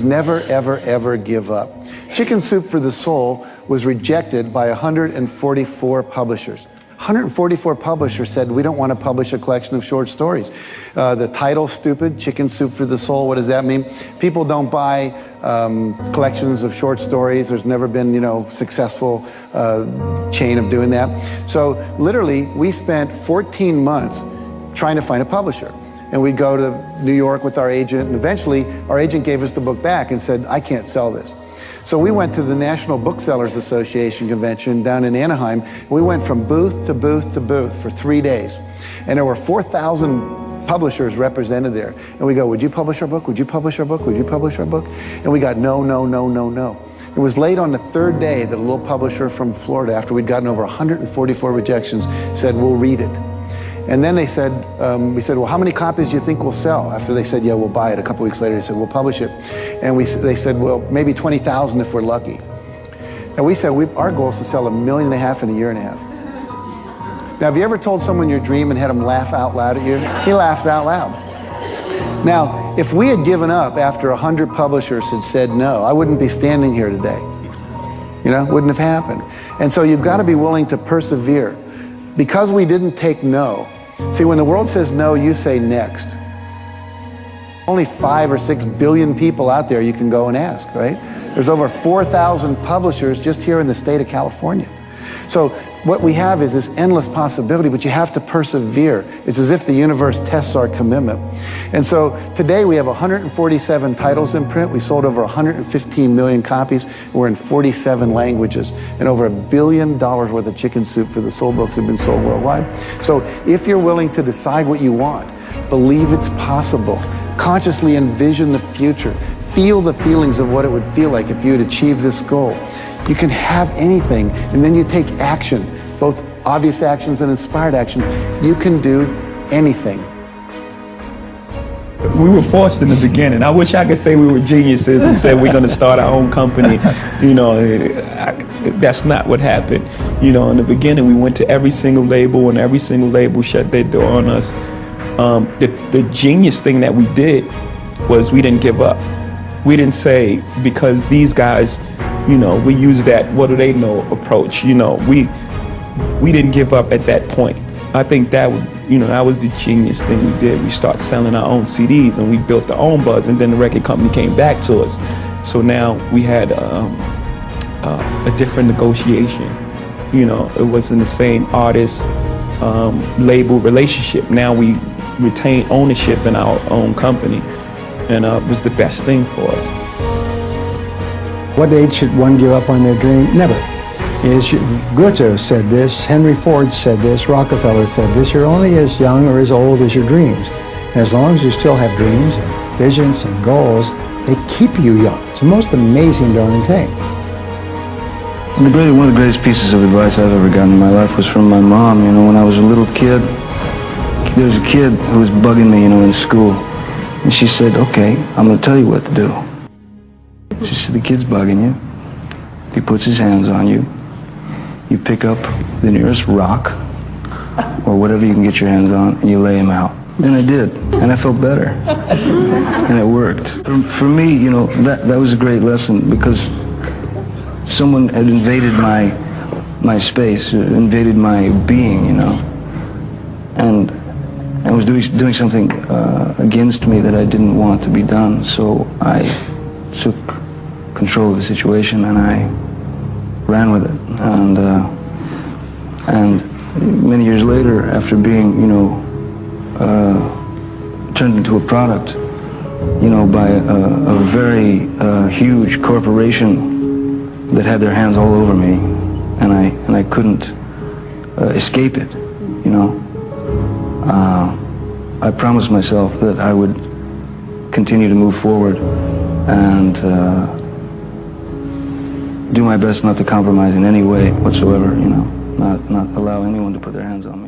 never, ever, ever give up. Chicken Soup for the Soul was rejected by 144 publishers. 144 publishers said, we don't want to publish a collection of short stories. The title's stupid, Chicken Soup for the Soul, what does that mean? People don't buy collections of short stories. There's never been, successful chain of doing that. So literally, we spent 14 months trying to find a publisher. And we'd go to New York with our agent, and eventually our agent gave us the book back and said, I can't sell this. So we went to the National Booksellers Association convention down in Anaheim. We went from booth to booth to booth for 3 days. And there were 4,000 publishers represented there. And we go, would you publish our book? Would you publish our book? Would you publish our book? And we got no, no, no, no, no. It was late on the third day that a little publisher from Florida, after we'd gotten over 144 rejections, said, we'll read it. And then they said, we said, well, how many copies do you think we'll sell? After they said, yeah, we'll buy it. A couple weeks later, they said, we'll publish it. And they said, well, maybe 20,000 if we're lucky. And we said, our goal is to sell 1.5 million in a year and a half. Now, have you ever told someone your dream and had them laugh out loud at you? He laughed out loud. Now, if we had given up after 100 publishers had said no, I wouldn't be standing here today. Wouldn't have happened. And so you've got to be willing to persevere. Because we didn't take no. See, when the world says no, you say next. Only 5 or 6 billion people out there you can go and ask, right? There's over 4,000 publishers just here in the state of California. So what we have is this endless possibility, but you have to persevere. It's as if the universe tests our commitment. And so today we have 147 titles in print. We sold over 115 million copies. We're in 47 languages. And over $1 billion worth of Chicken Soup for the Soul books have been sold worldwide. So if you're willing to decide what you want, believe it's possible, consciously envision the future, feel the feelings of what it would feel like if you had achieved this goal, you can have anything, and then you take action, both obvious actions and inspired action. You can do anything. We were forced in the beginning. I wish I could say we were geniuses and said we're going to start our own company. That's not what happened. In the beginning, we went to every single label, and every single label shut their door on us. The genius thing that we did was we didn't give up. We didn't say, because these guys, we use that what do they know approach. We didn't give up at that point. I think that was the genius thing we did. We started selling our own CDs and we built our own buzz, and then the record company came back to us. So now we had a different negotiation. It wasn't the same artist label relationship. Now we retain ownership in our own company, and it was the best thing for us. What age should one give up on their dream? Never. Goethe said this, Henry Ford said this, Rockefeller said this, you're only as young or as old as your dreams. And as long as you still have dreams and visions and goals, they keep you young. It's the most amazing darn thing. One of the greatest pieces of advice I've ever gotten in my life was from my mom. When I was a little kid, there was a kid who was bugging me, in school. And she said, okay, I'm going to tell you what to do. She said, the kid's bugging you. He puts his hands on you. You pick up the nearest rock or whatever you can get your hands on, and you lay him out. And I did, and I felt better. And it worked. For me, that was a great lesson, because someone had invaded my space, invaded my being, and was doing something against me that I didn't want to be done. So I took control of the situation and I ran with it. And many years later, after being, turned into a product, by a very huge corporation that had their hands all over me, and I couldn't escape it, I promised myself that I would continue to move forward and do my best not to compromise in any way whatsoever, not allow anyone to put their hands on me.